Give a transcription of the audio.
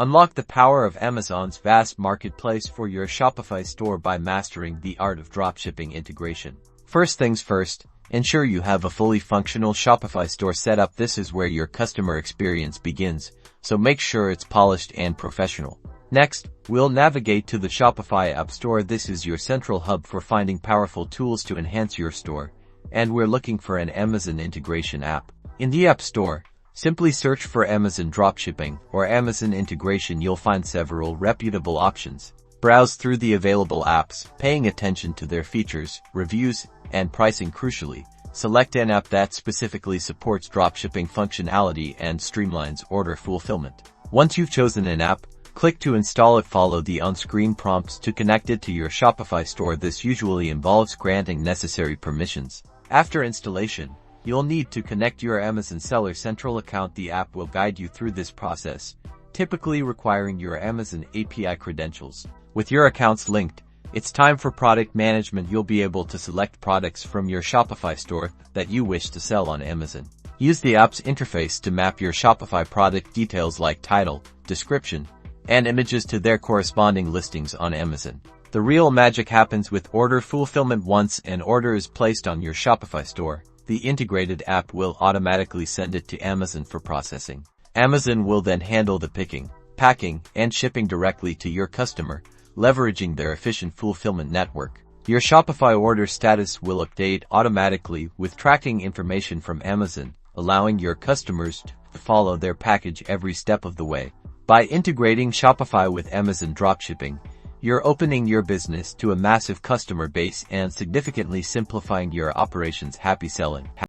Unlock the power of Amazon's vast marketplace for your Shopify store by mastering the art of dropshipping integration. First things first, ensure you have a fully functional Shopify store set up. This is where your customer experience begins, so make sure it's polished and professional. Next, we'll navigate to the Shopify App Store. This is your central hub for finding powerful tools to enhance your store, and we're looking for an Amazon integration app. In the App Store, simply search for Amazon Dropshipping or Amazon Integration. You'll find several reputable options. Browse through the available apps, paying attention to their features, reviews, and pricing. Crucially, select an app that specifically supports dropshipping functionality and streamlines order fulfillment. Once you've chosen an app, click to install it. Follow the on-screen prompts to connect it to your Shopify store. This usually involves granting necessary permissions. After installation, you'll need to connect your Amazon Seller Central account. The app will guide you through this process, typically requiring your Amazon API credentials. With your accounts linked, it's time for product management. You'll be able to select products from your Shopify store that you wish to sell on Amazon. Use the app's interface to map your Shopify product details like title, description, and images to their corresponding listings on Amazon. The real magic happens with order fulfillment. Once an order is placed on your Shopify store, the integrated app will automatically send it to Amazon for processing. Amazon will then handle the picking, packing, and shipping directly to your customer, leveraging their efficient fulfillment network. Your Shopify order status will update automatically with tracking information from Amazon, allowing your customers to follow their package every step of the way. By integrating Shopify with Amazon Dropshipping, you're opening your business to a massive customer base and significantly simplifying your operations. Happy selling!